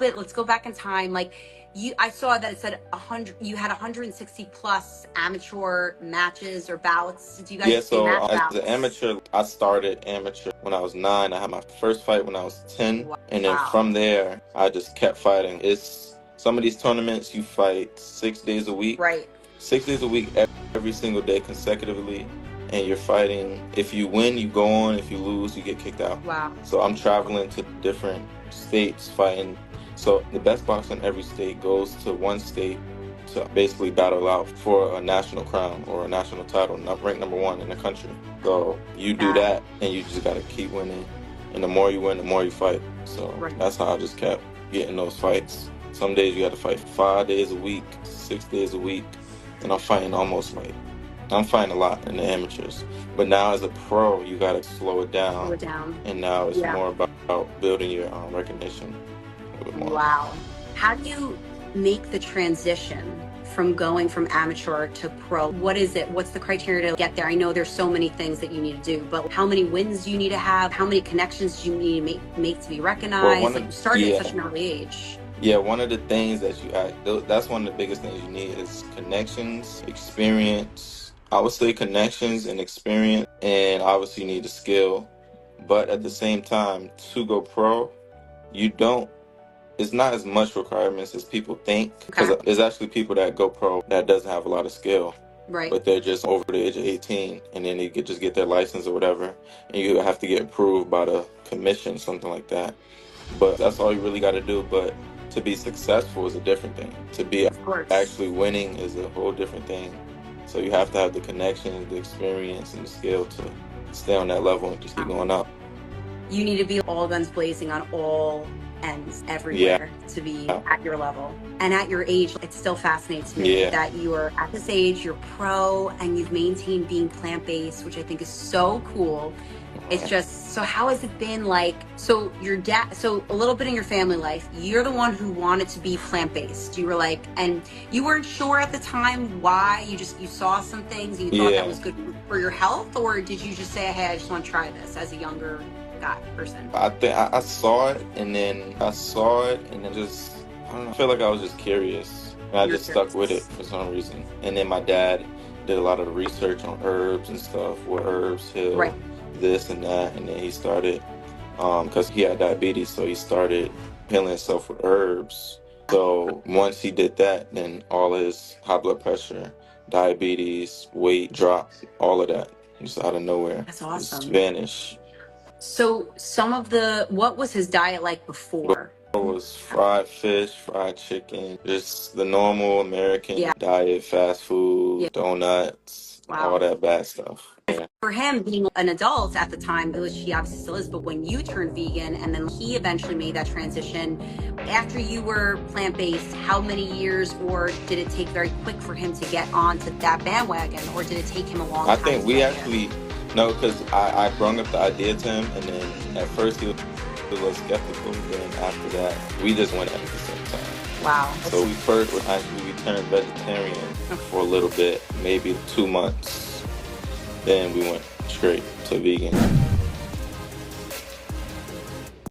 bit, let's go back in time. Like I saw that it said 100, you had 160 plus amateur matches or bouts. Do you guys Yeah, say so match as bouts? an amateur, I started amateur when I was 9. I had my first fight when I was 10. Wow. And then from there, I just kept fighting. It's some of these tournaments, you fight 6 days a week. Right. 6 days a week, every single day consecutively. And you're fighting. If you win, you go on. If you lose, you get kicked out. Wow. So I'm traveling to different states fighting. So the best boxer in every state goes to one state to basically battle out for a national crown or a national title, not ranked number 1 in the country. So you do that, and you just got to keep winning. And the more you win, the more you fight. So that's how I just kept getting those fights. Some days you got to fight 5 days a week, 6 days a week. And I'm fighting I'm fighting a lot in the amateurs. But now as a pro, you got to slow it down. And now it's more about building your recognition a little bit more. Wow. How do you make the transition from going from amateur to pro? What is it? What's the criteria to get there? I know there's so many things that you need to do, but how many wins do you need to have? How many connections do you need to make to be recognized? Like you started at such an early age. Yeah, one of the things that that's one of the biggest things you need is connections, experience. I would say connections and experience, and obviously you need the skill. But at the same time, to go pro, it's not as much requirements as people think. Because there's actually people that go pro that doesn't have a lot of skill. Right. But they're just over the age of 18, and then they could just get their license or whatever, and you have to get approved by the commission, something like that. But that's all you really got to do. But to be successful is a different thing. To be actually winning is a whole different thing. So you have to have the connections, the experience, and the skill to stay on that level and just keep going up. You need to be all guns blazing on all ends everywhere to be at your level. And at your age, it still fascinates me that you are at this age, you're pro, and you've maintained being plant-based, which I think is so cool. It's just, so how has it been like, so your dad, so a little bit in your family life, you're the one who wanted to be plant-based. You were like, and you weren't sure at the time why, you saw some things and you thought that was good for your health, or did you just say, hey, I just want to try this as a younger person? I think I saw it and then just, I don't know, I feel like I was just curious. And I just stuck with it for some reason. And then my dad did a lot of the research on herbs and stuff, what herbs heal. This and that, and then he started because he had diabetes, so he started healing himself with herbs. So once he did that, then all his high blood pressure, diabetes, weight dropped, all of that just out of nowhere. That's awesome. Just vanished. So what was his diet like before? It was fried fish, fried chicken, just the normal American diet, fast food, donuts, all that bad stuff. For him, being an adult at the time, he obviously still is, but when you turned vegan and then he eventually made that transition, after you were plant-based, how many years, or did it take very quick for him to get onto that bandwagon, or did it take him a long time? I think we actually, no, because I brought up the idea to him, and then at first he was a little skeptical, then after that, we just went at it at the same time. Wow. So we turned vegetarian for a little bit, maybe 2 months. Then we went straight to vegan.